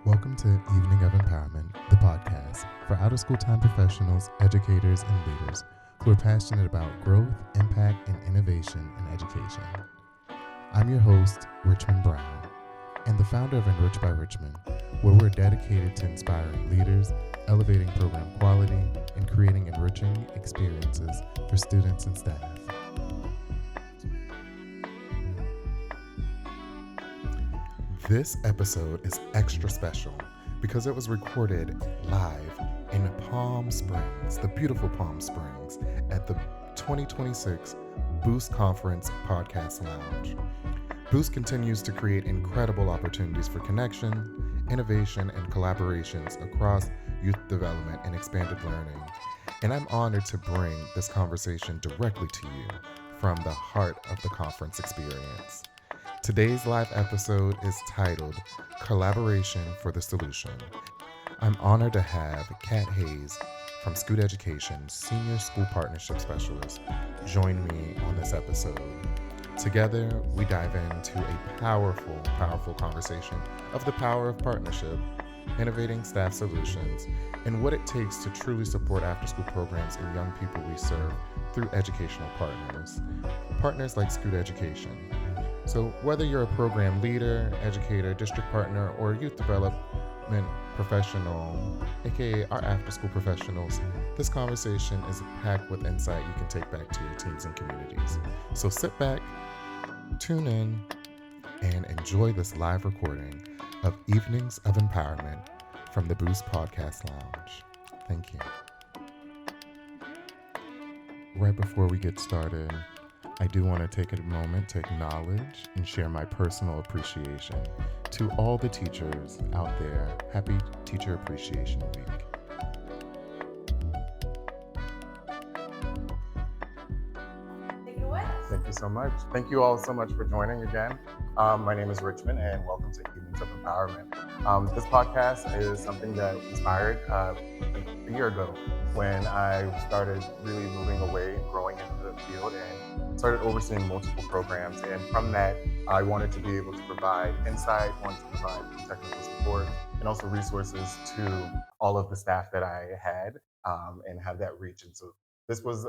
Welcome to Evening of Empowerment, the podcast for out-of-school time professionals, educators, and leaders who are passionate about growth, impact, and innovation in education. I'm your host, Richmond Brown, and the founder of Enrich by Richmond, where we're dedicated to inspiring leaders, elevating program quality, and creating enriching experiences for students and staff. This episode is extra special because it was recorded live in Palm Springs, the beautiful Palm Springs, at the 2026 Boost Conference Podcast Lounge. Boost continues to create incredible opportunities for connection, innovation, and collaborations across youth development and expanded learning. And I'm honored to bring this conversation directly to you from the heart of the conference experience. Today's live episode is titled Collaboration for the Solution. I'm honored to have Kat Hayes from Scoot Education, Senior School Partnership Specialist, join me on this episode. Together, we dive into a powerful conversation of the power of partnership, innovating staff solutions, and what it takes to truly support after-school programs and young people we serve through educational partners like Scoot Education. So whether you're a program leader, educator, district partner, or youth development professional, aka our after-school professionals, this conversation is packed with insight you can take back to your teams and communities. So sit back, tune in, and enjoy this live recording of Evenings of Empowerment from the Boost Podcast Lounge. Thank you. Right before we get started, I do want to take a moment to acknowledge and share my personal appreciation to all the teachers out there. Happy Teacher Appreciation Week. Take it away. Thank you so much. Thank you all so much for joining again. My name is Richmond, and welcome to Evenings of Empowerment. This podcast is something that inspired a year ago when I started really moving away and growing into the field and started overseeing multiple programs. And from that, I wanted to be able to provide insight, wanted to provide technical support, and also resources to all of the staff that I had and have that reach. And so this was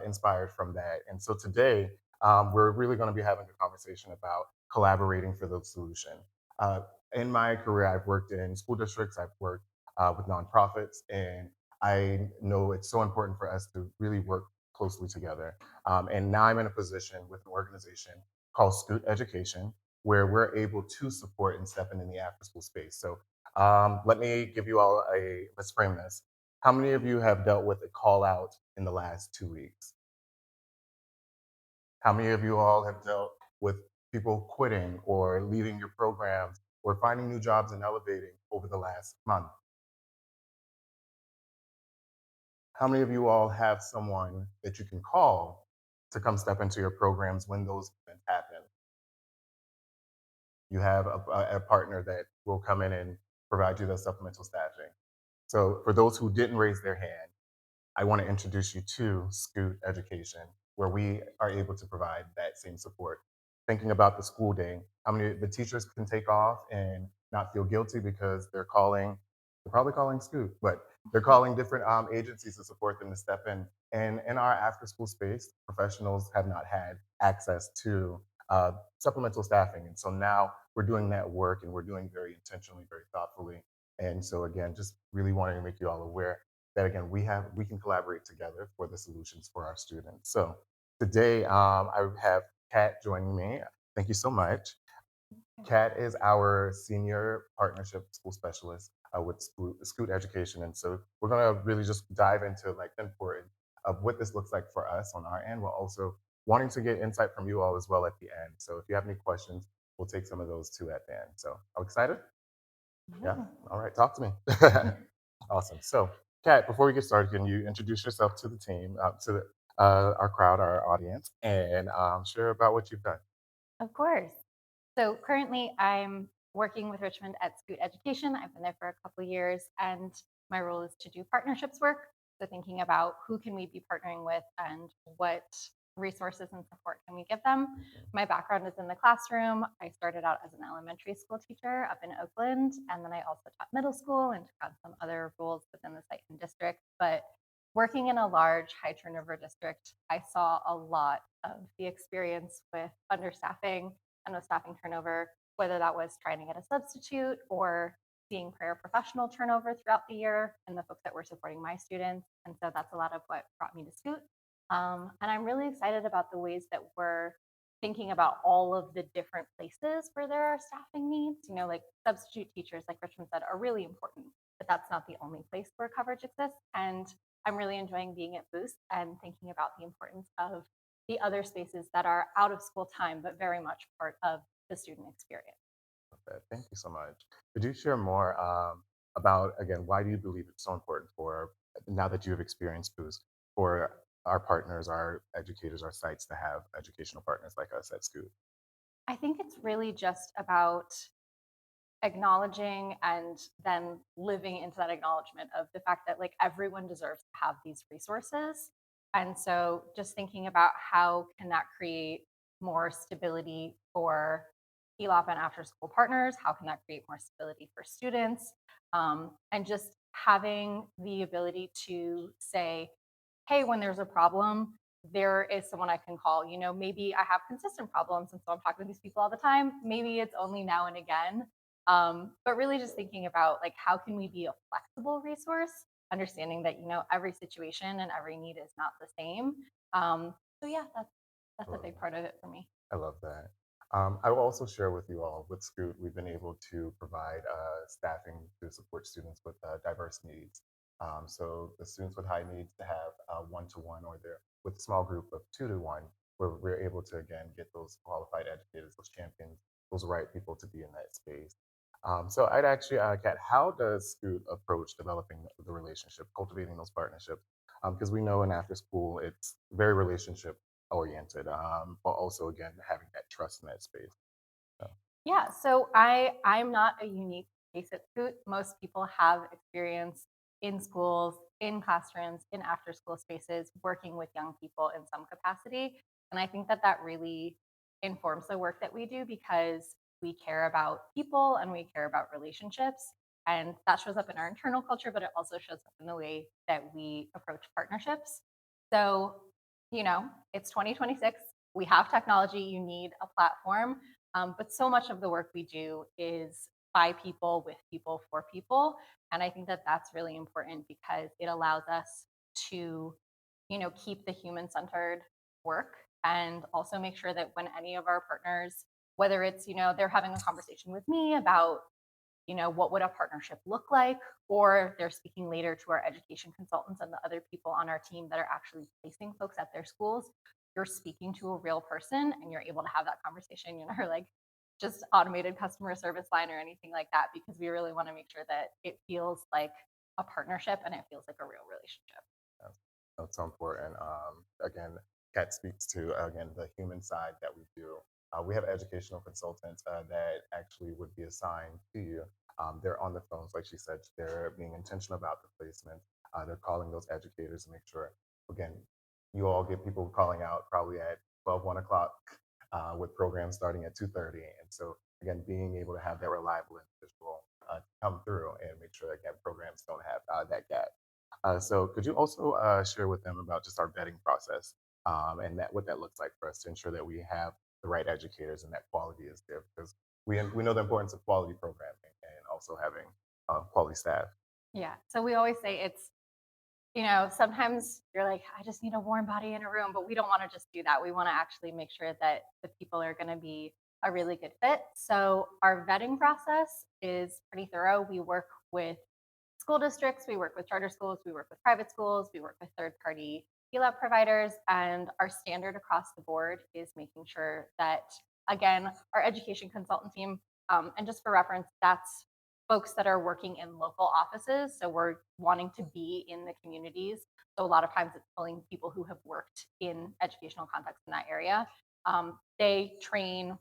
inspired from that. And so today, we're really going to be having a conversation about collaborating for the solution. In my career, I've worked in school districts, I've worked with nonprofits, and I know it's so important for us to really work closely together. And now I'm in a position with an organization called Scoot Education, where we're able to support and step in the after school space. So let me give you all let's frame this. How many of you have dealt with a call out in the last 2 weeks? How many of you all have dealt with people quitting or leaving your programs or finding new jobs and elevating over the last month? How many of you all have someone that you can call to come step into your programs when those events happen? You have a partner that will come in and provide you the supplemental staffing. So for those who didn't raise their hand, I want to introduce you to Scoot Education, where we are able to provide that same support. Thinking about the school day, how many the teachers can take off and not feel guilty because they're probably calling Scoot, but they're calling different agencies to support them to step in. And in our after school space, professionals have not had access to supplemental staffing. And so now we're doing that work and we're doing very intentionally, very thoughtfully. And so again, just really wanting to make you all aware that again we can collaborate together for the solutions for our students. So today I have Kat joining me. Thank you so much. Kat is our senior partnership school specialist with Scoot Education, and so we're going to really just dive into like the importance of what this looks like for us on our end. We're also wanting to get insight from you all as well at the end. So if you have any questions, we'll take some of those too at the end. So are you excited? Yeah. All right. Talk to me. Awesome. So, Kat, before we get started, can you introduce yourself to the team, our crowd, our audience, and share about what you've done? Of course. So currently I'm working with Richmond at Scoot Education. I've been there for a couple of years, and my role is to do partnerships work. So thinking about who can we be partnering with and what resources and support can we give them? My background is in the classroom. I started out as an elementary school teacher up in Oakland, and then I also taught middle school and took on some other roles within the site and district. But working in a large, high turnover district, I saw a lot of the experience with understaffing and with staffing turnover, whether that was trying to get a substitute or seeing paraprofessional turnover throughout the year and the folks that were supporting my students. And so that's a lot of what brought me to Scoot. And I'm really excited about the ways that we're thinking about all of the different places where there are staffing needs. Like substitute teachers, like Richmond said, are really important, but that's not the only place where coverage exists. And I'm really enjoying being at Boost and thinking about the importance of the other spaces that are out of school time, but very much part of the student experience. Okay, thank you so much. Could you share more about, again, why do you believe it's so important for, now that you have experienced Boost, for our partners, our educators, our sites to have educational partners like us at Scoot? I think it's really just about acknowledging and then living into that acknowledgement of the fact that like everyone deserves to have these resources. And so just thinking about how can that create more stability for ELOP and after school partners, how can that create more stability for students, and just having the ability to say, hey, when there's a problem, there is someone I can call. Maybe I have consistent problems, and so I'm talking to these people all the time. Maybe it's only now and again, but really just thinking about like how can we be a flexible resource, understanding that every situation and every need is not the same. So yeah, that's a big part of it for me. I love that. I will also share with you all, with Scoot, we've been able to provide staffing to support students with diverse needs. So the students with high needs to have one-to-one, or they're with a small group of 2-to-1, where we're able to, again, get those qualified educators, those champions, those right people to be in that space. So I'd actually, Kat, how does Scoot approach developing the relationship, cultivating those partnerships? Because we know in after school, it's very relationship oriented, but also again having that trust in that space. So, Yeah, so I'm not a unique case at Scoot. Most people have experience in schools, in classrooms, in after school spaces, working with young people in some capacity. And I think that that really informs the work that we do because we care about people and we care about relationships. And that shows up in our internal culture, but it also shows up in the way that we approach partnerships. So, it's 2026. We have technology. You need a platform, but so much of the work we do is by people, with people, for people. And I think that that's really important because it allows us to, keep the human centered work and also make sure that when any of our partners, whether it's, they're having a conversation with me about what would a partnership look like, or they're speaking later to our education consultants and the other people on our team that are actually placing folks at their schools, you're speaking to a real person and you're able to have that conversation. Like just automated customer service line or anything like that, because we really want to make sure that it feels like a partnership and it feels like a real relationship. yeah, that's so important. Again, Kat speaks to, again, the human side that we do. We have educational consultants that actually would be assigned to you. They're on the phones, like she said. They're being intentional about the placement. They're calling those educators to make sure, again, you all get people calling out probably at 12, 1 o'clock, with programs starting at 2:30. And so, again, being able to have that reliable individual come through and make sure that, again, programs don't have that gap. So could you also share with them about just our vetting process, and that what that looks like for us to ensure that we have the right educators and that quality is there, because we know the importance of quality programming and also having quality staff. Yeah. So we always say it's, sometimes you're like, I just need a warm body in a room, but we don't want to just do that. We want to actually make sure that the people are going to be a really good fit. So our vetting process is pretty thorough. We work with school districts, we work with charter schools, we work with private schools, we work with third party ELAB providers. And our standard across the board is making sure that, again, our education consultant team, and just for reference, that's folks that are working in local offices. So we're wanting to be in the communities. So a lot of times it's pulling people who have worked in educational context in that area. They train,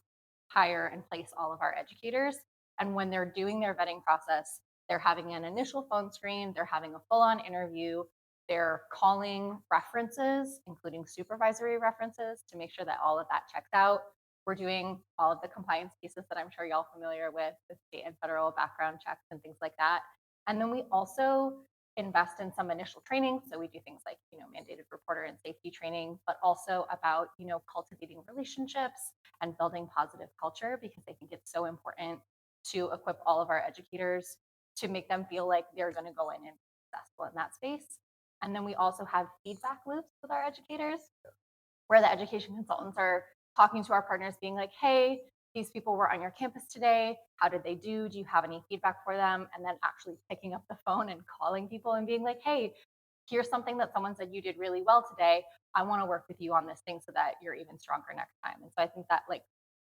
hire, and place all of our educators. And when they're doing their vetting process, they're having an initial phone screen, they're having a full on interview. They're calling references, including supervisory references, to make sure that all of that checks out. We're doing all of the compliance pieces that I'm sure y'all familiar with state and federal background checks and things like that. And then we also invest in some initial training. So we do things like, mandated reporter and safety training, but also about, cultivating relationships and building positive culture, because I think it's so important to equip all of our educators to make them feel like they're going to go in and be successful in that space. And then we also have feedback loops with our educators where the education consultants are talking to our partners, being like, hey, these people were on your campus today. How did they do? Do you have any feedback for them? And then actually picking up the phone and calling people and being like, hey, here's something that someone said you did really well today. I want to work with you on this thing so that you're even stronger next time. And so I think that like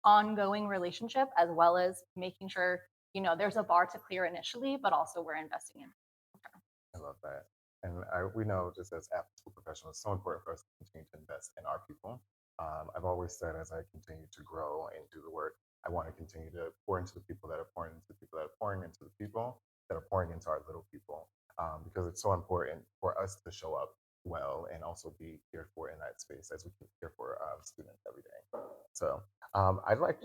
ongoing relationship, as well as making sure, there's a bar to clear initially, but also we're investing in. I love that. And we know, just as after school professionals, it's so important for us to continue to invest in our people. I've always said, as I continue to grow and do the work, I want to continue to pour into the people that are pouring into the people that are pouring into the people that are pouring into our little people, because it's so important for us to show up well and also be cared for in that space as we care for students every day. So I'd like,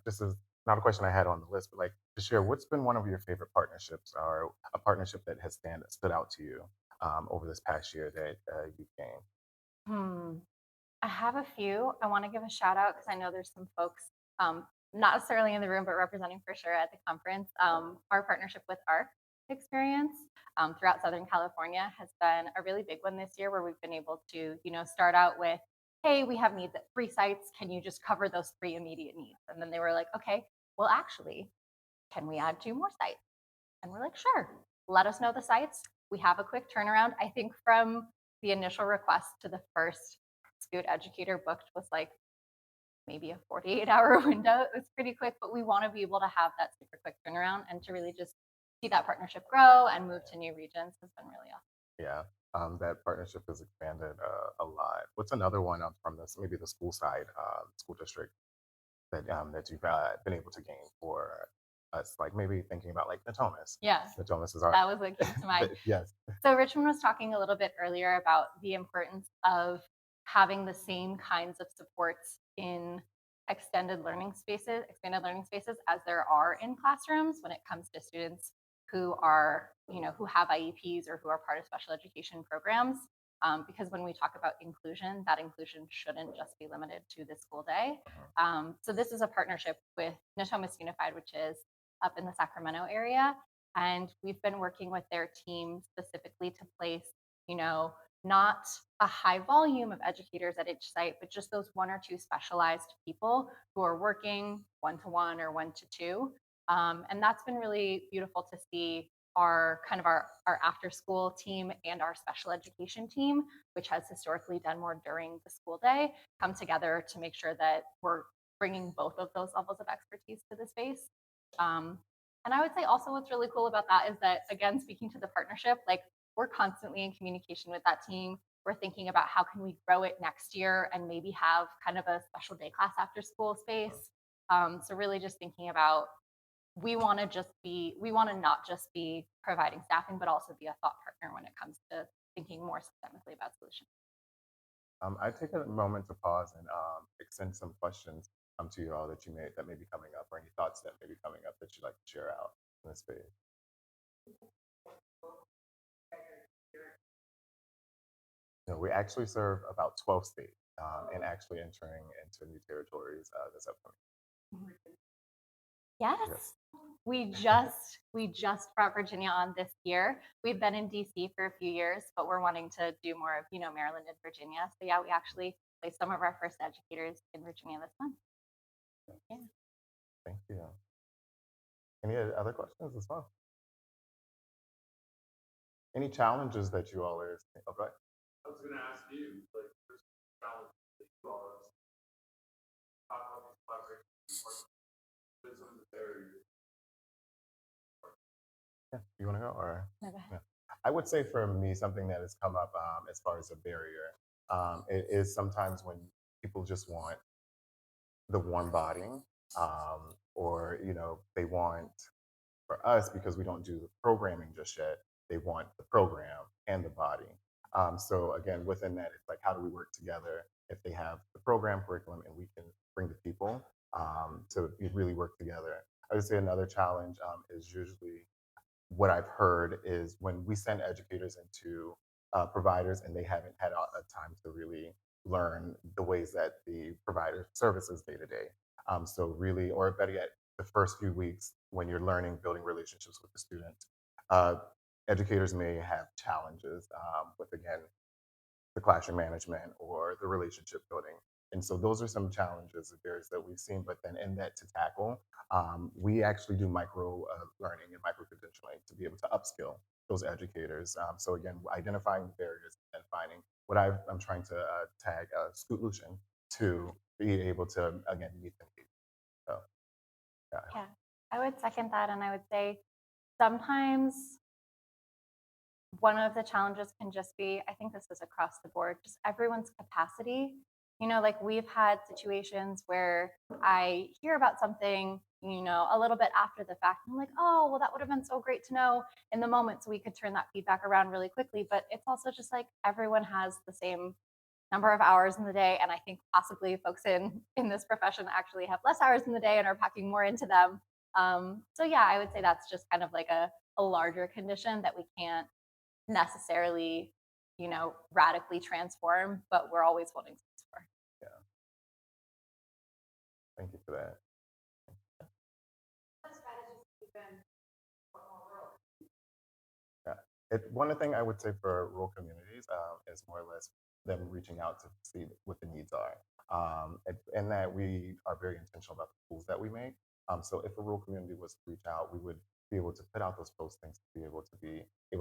this is not a question I had on the list, but like to share, what's been one of your favorite partnerships or a partnership that has stood out to you over this past year that you've gained? Hmm. I have a few. I want to give a shout out because I know there's some folks, not necessarily in the room, but representing for sure at the conference. Our partnership with ARC Experience throughout Southern California has been a really big one this year, where we've been able to, start out with, hey, we have needs at 3 sites. Can you just cover those 3 immediate needs? And then they were like, okay, well, actually, can we add 2 more sites? And we're like, sure, let us know the sites. We have a quick turnaround. I think from the initial request to the first Scoot educator booked was like maybe a 48-hour window. It was pretty quick, but we want to be able to have that super quick turnaround, and to really just see that partnership grow and move to new regions has been really awesome. Yeah, that partnership has expanded a lot. What's another one from this, maybe the school side, school district that you've been able to gain for us? Like maybe thinking about like Natomas. Yeah, Natomas is our that was what came to mind. yes. So Richmond was talking a little bit earlier about the importance of having the same kinds of supports in expanded learning spaces as there are in classrooms when it comes to students who are, who have IEPs or who are part of special education programs. Because when we talk about inclusion, that inclusion shouldn't just be limited to the school day. So this is a partnership with Natomas Unified, which is up in the Sacramento area. And we've been working with their team specifically to place, not a high volume of educators at each site, but just those 1 or 2 specialized people who are working 1-to-1 or 1-to-2. And that's been really beautiful to see our after school team and our special education team, which has historically done more during the school day, come together to make sure that we're bringing both of those levels of expertise to the space. Um, and I would say also what's really cool about that is that, again, speaking to the partnership, like we're constantly in communication with that team. We're thinking about how can we grow it next year and maybe have kind of a special day class after school space. So really just thinking about, we want to not just be providing staffing, but also be a thought partner when it comes to thinking more systemically about solutions. I take a moment to pause and extend some questions to you all that may be coming up, or any thoughts that may be coming up that you'd like to share out in this space. We actually serve about 12 states and actually entering into new territories this upcoming. Yes. Yes. We just brought Virginia on this year. We've been in DC for a few years, but we're wanting to do more of, Maryland and Virginia. So yeah, we actually placed some of our first educators in Virginia this month. Yeah. Thank you. Any other questions as well? Any challenges that you all are? Okay. I was going to ask you, like, there's challenges that you all are talk about these collaborations, some of the barriers. Yeah, you want to go or? No, go ahead. Yeah. I would say for me, something that has come up as far as a barrier, it is sometimes when people just want the warm body, or they want, for us, because we don't do the programming just yet, they want the program and the body. So again, within that, it's like how do we work together if they have the program curriculum and we can bring the people to really work together. I would say another challenge is usually what I've heard is when we send educators into providers and they haven't had a time to really learn the ways that the provider services day to day. So really, or better yet, the first few weeks when you're learning, building relationships with the student, uh, educators may have challenges with again the classroom management or the relationship building. And so those are some challenges of areas that we've seen. But then in that to tackle, we actually do micro learning and micro credentialing to be able to upskill those educators. So again, identifying barriers and finding what I'm trying to tag solution to be able to again meet the needs. So yeah, Yeah, I would second that. And I would say sometimes one of the challenges can just be, I think this is across the board, just everyone's capacity. Like we've had situations where I hear about something, a little bit after the fact. And I'm like, oh, well, that would have been so great to know in the moment so we could turn that feedback around really quickly. But it's also just like everyone has the same number of hours in the day. And I think possibly folks in this profession actually have less hours in the day and are packing more into them. So yeah, I would say that's just kind of like a larger condition that we can't necessarily, radically transform, but we're always holding space for. yeah. Thank you for that. Yeah. One thing I would say for rural communities is more or less them reaching out to see what the needs are. And that we are very intentional about the tools that we make. So if a rural community was to reach out, we would be able to put out those postings to be able to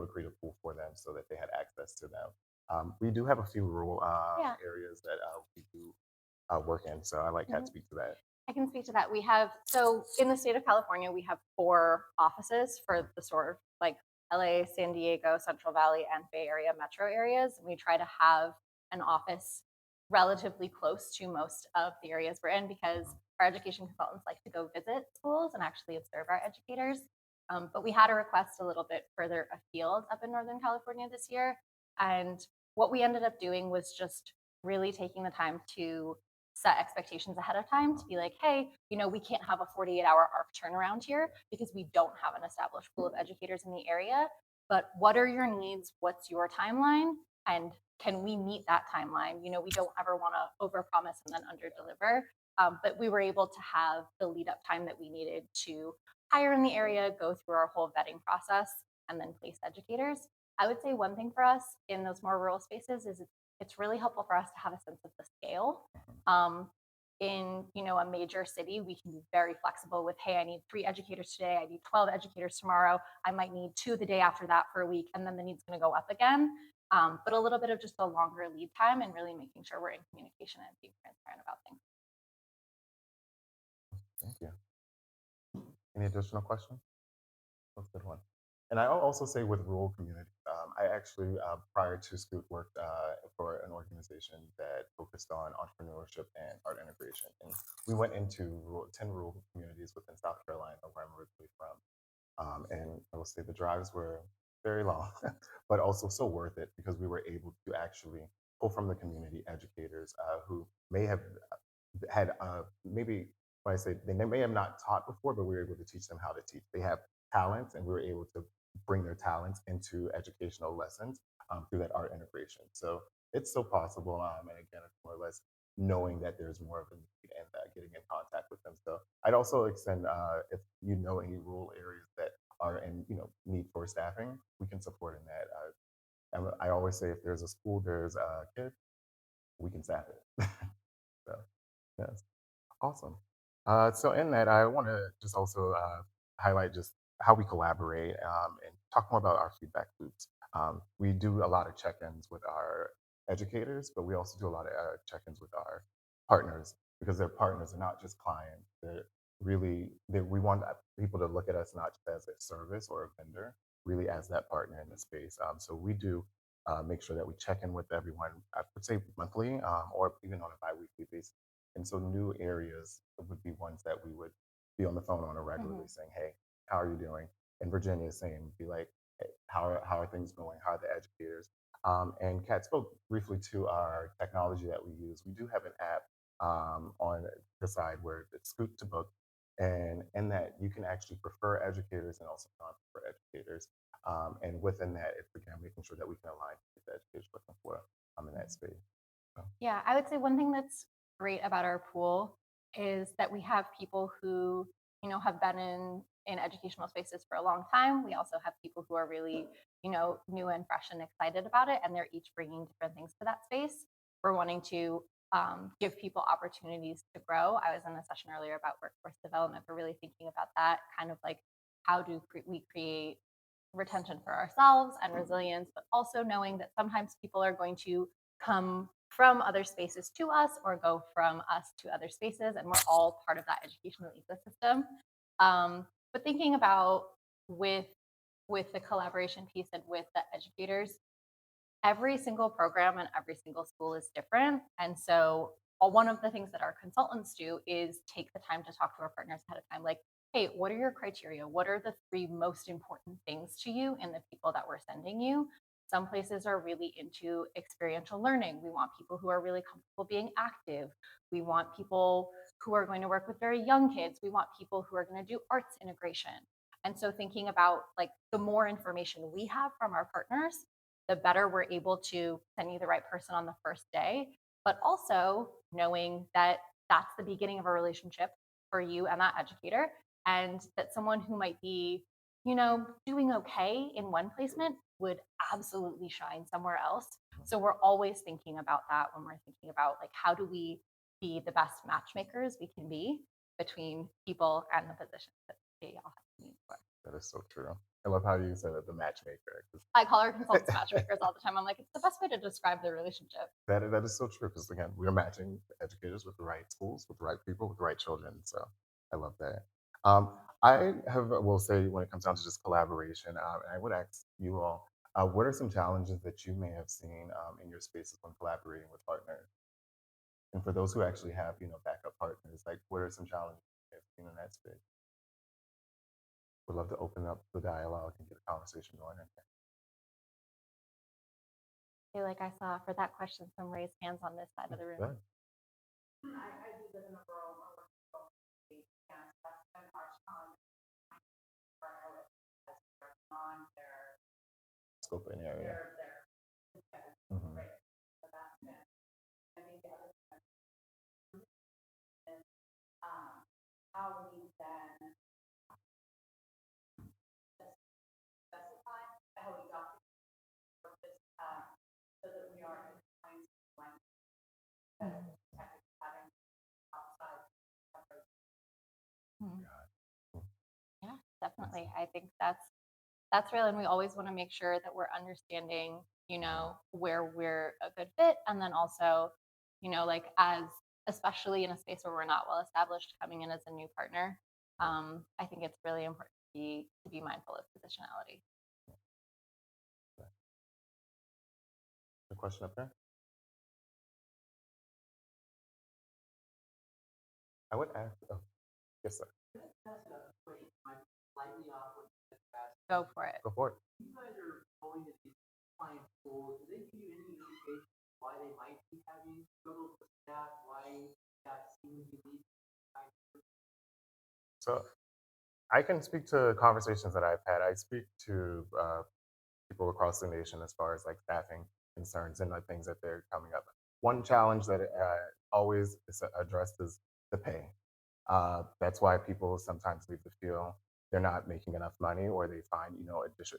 create a pool for them so that they had access to them. We do have a few rural Yeah. areas that we do work in, so I like had to Mhm. speak to that. I can speak to that. So in the state of California, we have 4 offices for the sort of like LA, San Diego, Central Valley, and Bay Area metro areas. We try to have an office relatively close to most of the areas we're in because our education consultants like to go visit schools and actually observe our educators. But we had a request a little bit further afield up in Northern California this year. And what we ended up doing was just really taking the time to set expectations ahead of time to be like, hey, we can't have a 48-hour ARC turnaround here because we don't have an established pool of educators in the area. But what are your needs? What's your timeline? And can we meet that timeline? We don't ever want to overpromise and then underdeliver. But we were able to have the lead up time that we needed to hire in the area, go through our whole vetting process, and then place educators. I would say one thing for us in those more rural spaces is it's really helpful for us to have a sense of the scale. Um, in a major city, we can be very flexible with, hey, I need 3 educators today, I need 12 educators tomorrow, I might need 2 the day after that for a week, and then the need's going to go up again. But a little bit of just a longer lead time and really making sure we're in communication and being transparent about things. Thank you. Any additional questions? That's a good one. And I'll also say with rural communities, I actually, prior to Scoot, worked for an organization that focused on entrepreneurship and art integration. And we went into 10 rural communities within South Carolina, where I'm originally from. And I will say the drives were very long, but also so worth it because we were able to actually pull from the community educators who may have had maybe when I say they may have not taught before, but we were able to teach them how to teach. They have talents, and we were able to bring their talents into educational lessons through that art integration. So it's so possible. And again, it's more or less knowing that there's more of a need and getting in contact with them. So I'd also extend if you know any rural areas that are in need for staffing, we can support in that. I always say if there's a school, there's a kid, we can staff it. So yes. Awesome. So in that, I want to just also highlight just how we collaborate and talk more about our feedback loops. We do a lot of check-ins with our educators, but we also do a lot of check-ins with our partners because they're partners and not just clients. We want people to look at us not just as a service or a vendor, really as that partner in the space. So we do make sure that we check in with everyone. I would say monthly or even on a biweekly basis, and so new areas would be ones that we would be on the phone on a regularly Mhm. saying, hey, how are you doing? And Virginia, same, be like, hey, how are things going? How are the educators? And Kat spoke briefly to our technology that we use. We do have an app on the side where it's Scoot to Book, and in that you can actually prefer educators and also non-prefer educators. And within that, it's again making sure that we can align with the educators looking for in that space. So, Yeah, I would say one thing that's great about our pool is that we have people who, have been in educational spaces for a long time. We also have people who are really, new and fresh and excited about it, and they're each bringing different things to that space. We're wanting to give people opportunities to grow. I was in a session earlier about workforce development. We're really thinking about that kind of like how do we create retention for ourselves and resilience, but also knowing that sometimes people are going to come from other spaces to us or go from us to other spaces, and we're all part of that educational ecosystem. But thinking about with with the collaboration piece and with the educators, every single program and every single school is different. And so, one of the things that our consultants do is take the time to talk to our partners ahead of time, like, hey, what are your criteria? What are the three most important things to you in the people that we're sending you? Some places are really into experiential learning. We want people who are really comfortable being active. We want people who are going to work with very young kids. We want people who are going to do arts integration. And so, thinking about like the more information we have from our partners, the better we're able to send you the right person on the first day. But also knowing that that's the beginning of a relationship for you and that educator, and that someone who might be, doing okay in one placement would absolutely shine somewhere else. So we're always thinking about that when we're thinking about like how do we be the best matchmakers we can be between people and the positions that they all have to meet for. that is so true. I love how you said that the matchmaker. I call our consultants matchmakers all the time. I'm like, it's the best way to describe the relationship. That is so true because again, we're matching educators with the right schools, with the right people, with the right children. So I love that. I have will say when it comes down to just collaboration, and I would ask you all, what are some challenges that you may have seen in your spaces when collaborating with partners? And for those who actually have, backup partners, like what are some challenges you have seen in that space? Would love to open up the dialogue and get a conversation going. I feel like I saw for that question some raised hands on this side of the room. Good. Scope and area. Mhm. Mhm. Mm. Yeah, definitely. I think that's real, and we always want to make sure that we're understanding, where we're a good fit, and then also, like as especially in a space where we're not well established, coming in as a new partner. I think it's really important to be mindful of positionality. The question up there? I would ask, oh, yes, sir. Go for it. Go for it. So I can speak to conversations that I've had. I speak to people across the nation as far as like staffing concerns and the things that they're coming up. One challenge that always is addressed is the pay. That's why people sometimes leave the field. They're not making enough money, or they find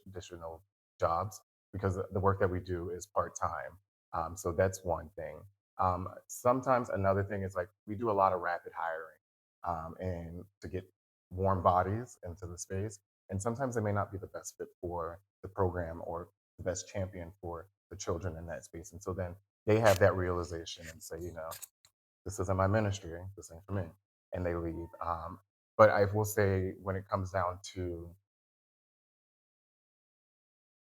additional jobs because the work that we do is part time. So that's one thing. Sometimes another thing is like we do a lot of rapid hiring, and to get warm bodies into the space, and sometimes they may not be the best fit for the program or the best champion for the children in that space. And so then they have that realization and say, this isn't my ministry, this ain't for me, and they leave. But I will say, when it comes down to,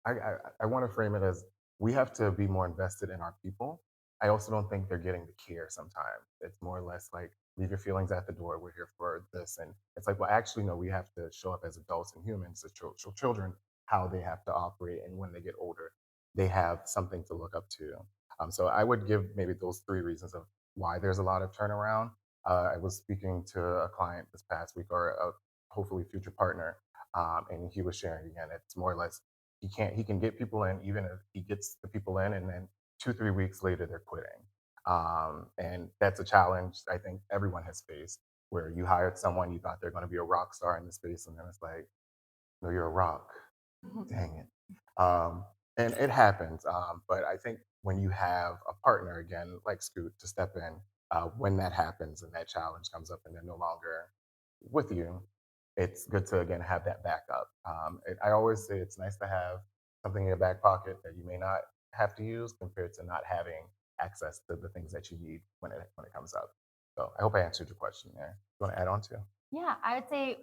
I want to frame it as we have to be more invested in our people. I also don't think they're getting the care sometimes. It's more or less like, leave your feelings at the door. We're here for this. And it's like, well, actually, no, we have to show up as adults and humans to show children how they have to operate and when they get older. they have something to look up to. So I would give maybe those three reasons of why there's a lot of turnaround. I was speaking to a client this past week, or a hopefully future partner, and he was sharing again. It's more or less he can get people in, even if he gets the people in, and then 2 3 weeks later they're quitting. And that's a challenge I think everyone has faced, where you hired someone, you thought they're going to be a rock star in the space, and then it's like, no, you're a rock. Dang it. And it happens. But I think when you have a partner, again, like Scoot, to step in when that happens and that challenge comes up and they're no longer with you, it's good to, again, have that backup. I always say it's nice to have something in your back pocket that you may not have to use compared to not having access to the things that you need when it comes up. So I hope I answered your question there. You want to add on to? Yeah, I would say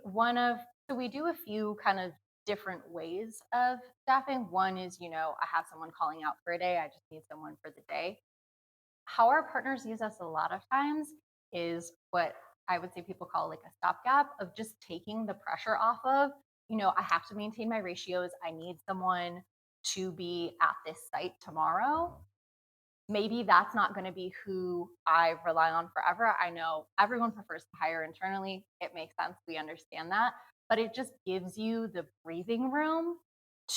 so we do a few kind of different ways of staffing. One is, I have someone calling out for a day, I just need someone for the day. How our partners use us a lot of times is what I would say people call like a stopgap of just taking the pressure off of, I have to maintain my ratios. I need someone to be at this site tomorrow. Maybe that's not going to be who I rely on forever. I know everyone prefers to hire internally. It makes sense. We understand that. But it just gives you the breathing room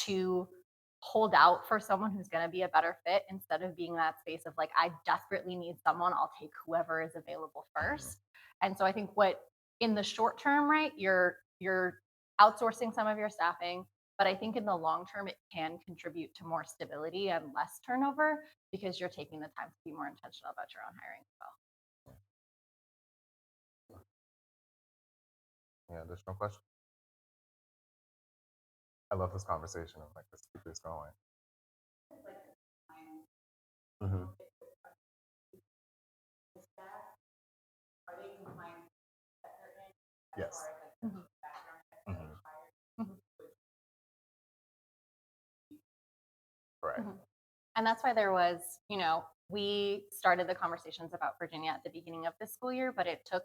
to hold out for someone who's going to be a better fit instead of being that space of like, I desperately need someone. I'll take whoever is available first. And so I think what in the short term, right, you're outsourcing some of your staffing, but I think in the long term, it can contribute to more stability and less turnover because you're taking the time to be more intentional about your own hiring as well. Yeah, there's no question. I love this conversation. I'm like, let's keep this going. Hmm. Yes. Mhm. Hmm. Mhm. Correct. Mhm. And that's why there was, we started the conversations about Virginia at the beginning of this school year, but it took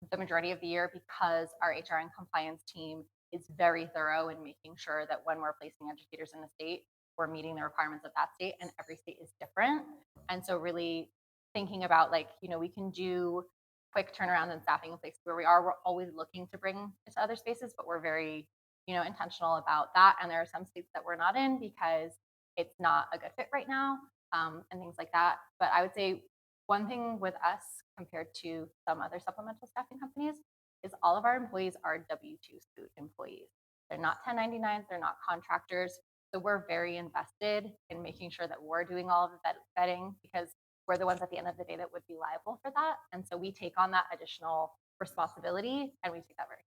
the majority of the year because our HR and compliance team is very thorough in making sure that when we're placing educators in the state, we're meeting the requirements of that state, and every state is different. And so, really thinking about like, we can do quick turnaround and staffing in places where we're always looking to bring it to other spaces, but we're very, intentional about that. And there are some states that we're not in because it's not a good fit right now, and things like that. But I would say one thing with us compared to some other supplemental staffing companies is all of our employees are W-2 Scoot employees. They're not 1099s, they're not contractors. So we're very invested in making sure that we're doing all of the vetting because we're the ones at the end of the day that would be liable for that. And so we take on that additional responsibility and we take that very.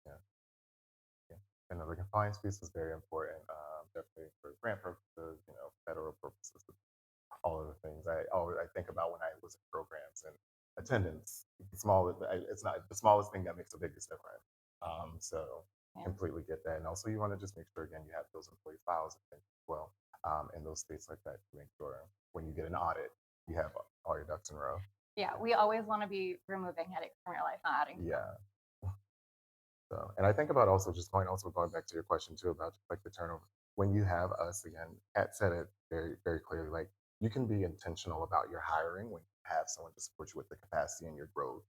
Yeah. Yeah. And the compliance piece is very important, definitely for grant purposes, federal purposes, all of the things I think about when I was in programs and attendance. It's not the smallest thing that makes the biggest difference. So Yeah. completely get that. And also, you want to just make sure again you have those employee files and things as well, in those states like that to make sure when you get an audit, you have all your ducks in a row. Yeah, we always want to be removing headaches from your life, not adding to them. Yeah. So, and I think about also going back to your question too about like the turnover. When you have us again, Kat said it very, very clearly. Like you can be intentional about your hiring when you have someone to support you with the capacity and your growth.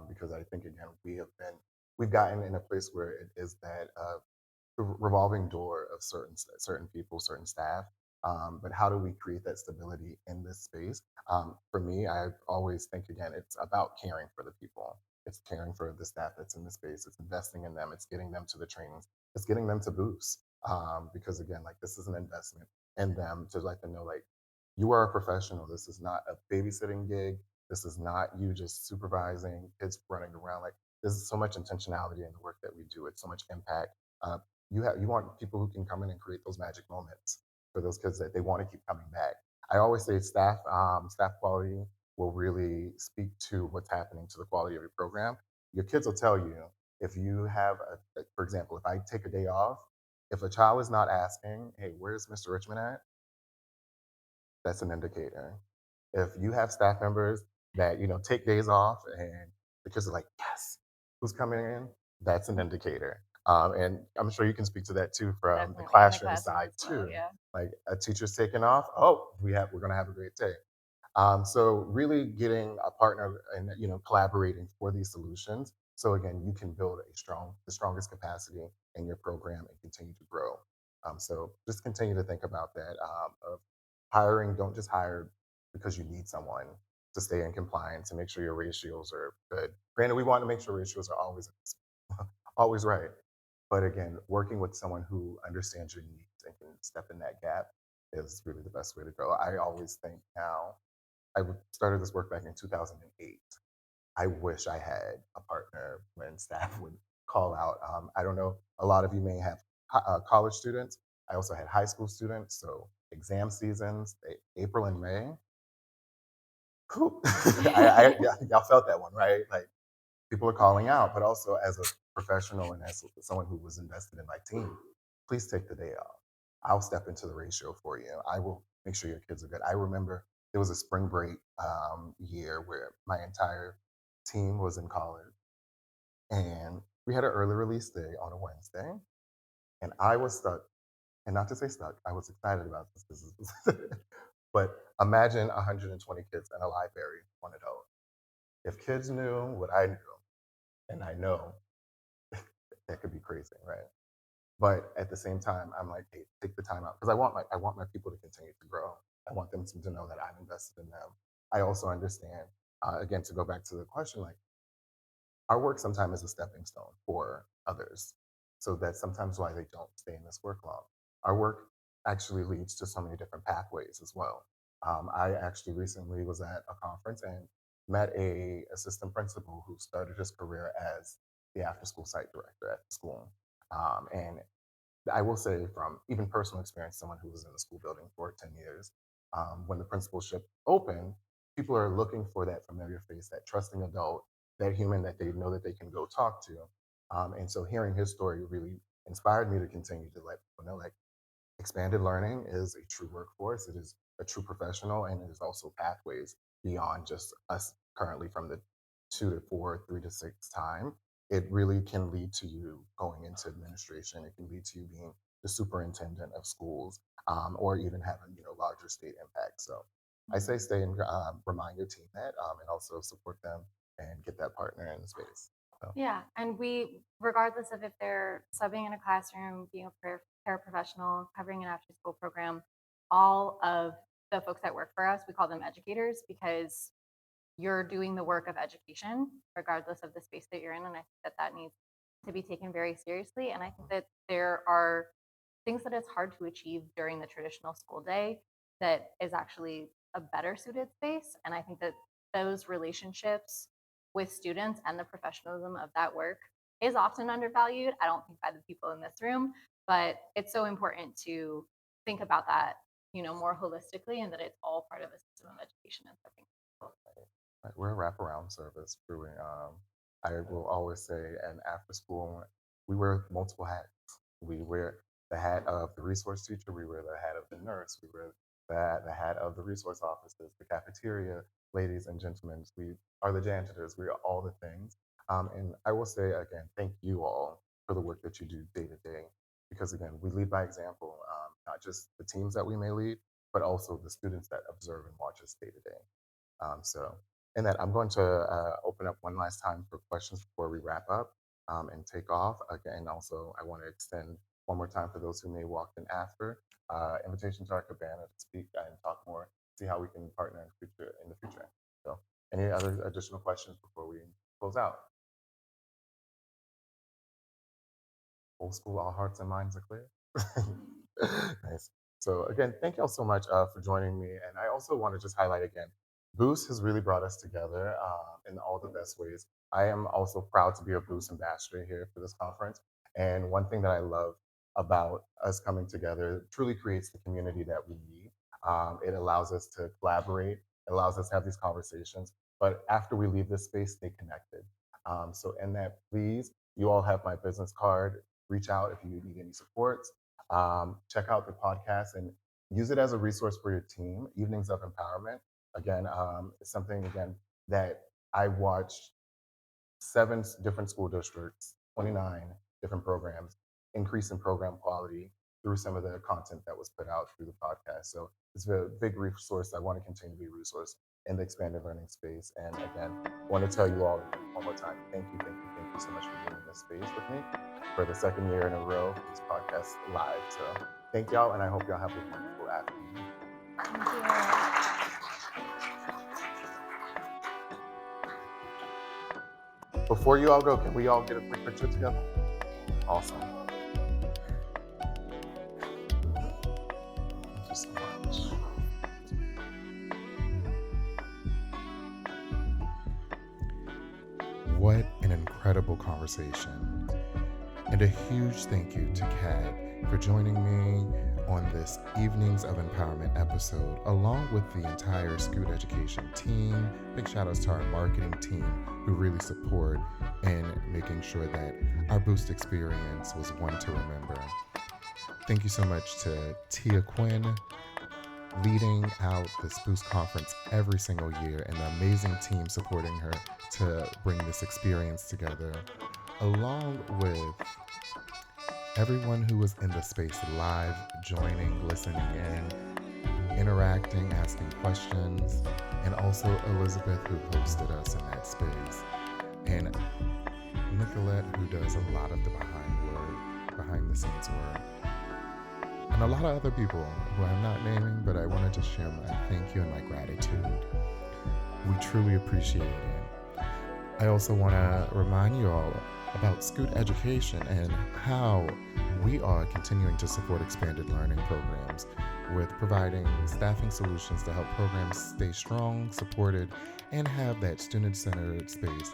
Because I think again, we've gotten in a place where it is that revolving door of certain people, certain staff. But how do we create that stability in this space? For me, I always think again, it's about caring for the people. It's caring for the staff that's in the space. It's investing in them. It's getting them to the trainings. It's getting them to boost. Because again, like this is an investment in them to let them know, like you are a professional. This is not a babysitting gig. This is not you just supervising kids running around. Like this is so much intentionality in the work that we do. It's so much impact. Uh, you want people who can come in and create those magic moments for those kids that they want to keep coming back. I always say staff quality will really speak to what's happening to the quality of your program. Your kids will tell you if you have for example, if I take a day off, if a child is not asking, hey, where's Mr. Richmond at? That's an indicator. If you have staff members that take days off and the kids are like, yes, who's coming in? That's an indicator. And I'm sure you can speak to that too from the Definitely in the classroom classroom side as well. too. Yeah. Like a teacher's taking off, oh, we're gonna have a great day. So really getting a partner and collaborating for these solutions. So again, you can build the strongest capacity in your program and continue to grow. So just continue to think about that of hiring. Don't just hire because you need someone to stay in compliance and make sure your ratios are good. Granted, we want to make sure ratios are always always right. But again, working with someone who understands your needs and can step in that gap is really the best way to go. I always think now started this work back in 2008. I wish I had a partner when staff would call out. I don't know, a lot of you may have college students. I also had high school students. So exam seasons, April and May. Whew. Y'all felt that one, right? Like people are calling out, but also as a professional and as someone who was invested in my team, please take the day off. I'll step into the ratio for you. I will make sure your kids are good. I remember there was a spring break year where my entire team was in college, and we had an early release day on a Wednesday, and I was stuck. And not to say stuck, I was excited about this. But imagine 120 kids in a library, one adult. If kids knew what I knew, and I know, that could be crazy, right? But at the same time, I'm like, hey, take the time out because I want my people to continue to grow. I want them to know that I'm invested in them. I also understand, again, to go back to the question, like our work sometimes is a stepping stone for others. So that's sometimes why they don't stay in this work long. Our work actually leads to so many different pathways as well. I actually recently was at a conference and met a assistant principal who started his career as the after school site director at the school. And I will say from even personal experience, someone who was in the school building for 10 years, when the principalship opened, people are looking for that familiar face, that trusting adult, that human that they know that they can go talk to. And so hearing his story really inspired me to continue to let people know, like, expanded learning is a true workforce. It is a true professional, and it is also pathways beyond just us currently from the 2 to 4, 3 to 6 time. It really can lead to you going into administration. It can lead to you being the superintendent of schools, or even having larger state impact. So I say stay and remind your team that, and also support them and get that partner in the space. So. Yeah, and we, regardless of if they're subbing in a classroom, being a paraprofessional, covering an after school program, all of the folks that work for us, we call them educators because you're doing the work of education, regardless of the space that you're in. And I think that that needs to be taken very seriously. And I think that there are things that it's hard to achieve during the traditional school day that is actually a better suited space. And I think that those relationships with students and the professionalism of that work is often undervalued. I don't think by the people in this room, but it's so important to think about that, more holistically and that it's all part of a system of education and stepping. Right, we're a wraparound service, truly. I will always say, and after school, we wear multiple hats. We wear the hat of the resource teacher, we wear the hat of the nurse, we wear the hat of the resource officers, the cafeteria ladies and gentlemen. We are the janitors, we are all the things. And I will say again, thank you all for the work that you do day to day, because again, we lead by example, not just the teams that we may lead, but also the students that observe and watch us day to day. So, in that, I'm going to open up one last time for questions before we wrap up and take off. Again, also, I want to extend one more time for those who may walk in after invitation to our cabana to speak and talk more, see how we can partner in the future. So, any other additional questions before we close out? Old school, all hearts and minds are clear. Nice. So again, thank y'all so much for joining me. And I also want to just highlight again, Boost has really brought us together in all the best ways. I am also proud to be a Boost ambassador here for this conference. And one thing that I love about us coming together truly creates the community that we need. It allows us to collaborate, it allows us to have these conversations. But after we leave this space, stay connected. So in that, please, you all have my business card. Reach out if you need any support. Check out the podcast and use it as a resource for your team. Evenings of Empowerment. Again, it's something again that I watched 7 different school districts, 29, different programs, increase in program quality through some of the content that was put out through the podcast. So it's a big resource. I want to continue to be a resource in the expanded learning space. And again, I want to tell you all one more time, thank you so much for being in this space with me for the second year in a row, this podcast live. So thank y'all, and I hope y'all have a wonderful afternoon. Thank you. Before you all go, can we all get a quick picture together? Awesome. Thank you so much. What an incredible conversation. And a huge thank you to Kat for joining me on this Evenings of Empowerment episode, along with the entire Scoot Education team. Big shout outs to our marketing team who really support in making sure that our Boost experience was one to remember. Thank you so much to Tia Quinn, leading out this Boost conference every single year, and the amazing team supporting her to bring this experience together, along with everyone who was in the space live, joining, listening in, interacting, asking questions, and also Elizabeth, who hosted us in that space, and Nicolette, who does a lot of the behind the scenes work, and a lot of other people who I'm not naming, but I wanted to share my thank you and my gratitude. We truly appreciate it. I also want to remind you all about Scoot Education and how we are continuing to support expanded learning programs with providing staffing solutions to help programs stay strong, supported, and have that student-centered space.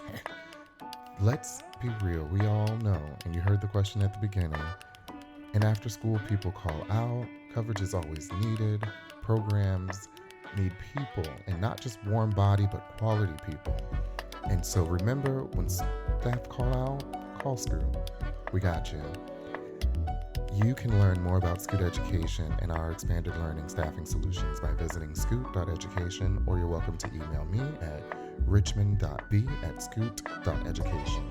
Let's be real, we all know, and you heard the question at the beginning, in after school people call out, coverage is always needed, programs need people, and not just warm body, but quality people. And so remember, when staff call out, call Scoot. We got you. You can learn more about Scoot Education and our expanded learning staffing solutions by visiting scoot.education, or you're welcome to email me at richmond.b@scoot.education.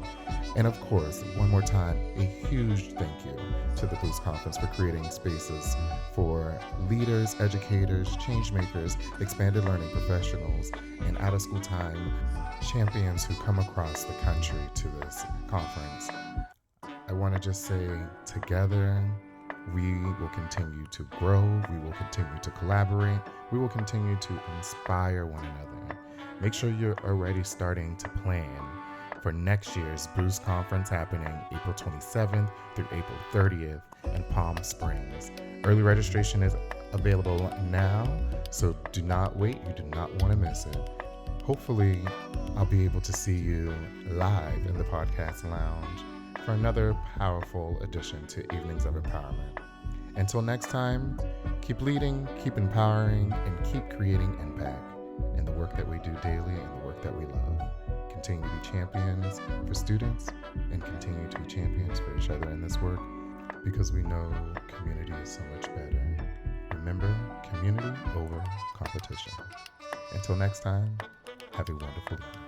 And of course, one more time, a huge thank you to the Boost Conference for creating spaces for leaders, educators, change makers, expanded learning professionals, and out-of-school time champions who come across the country to this conference. I want to just say, together, we will continue to grow, we will continue to collaborate, we will continue to inspire one another. Make sure you're already starting to plan for next year's Boost Conference happening April 27th through April 30th in Palm Springs. Early registration is available now, so do not wait, you do not want to miss it. Hopefully, I'll be able to see you live in the podcast lounge for another powerful edition to Evenings of Empowerment. Until next time, keep leading, keep empowering, and keep creating impact in the work that we do daily and the work that we love. Continue to be champions for students and continue to be champions for each other in this work, because we know community is so much better. Remember, community over competition. Until next time, have a wonderful evening.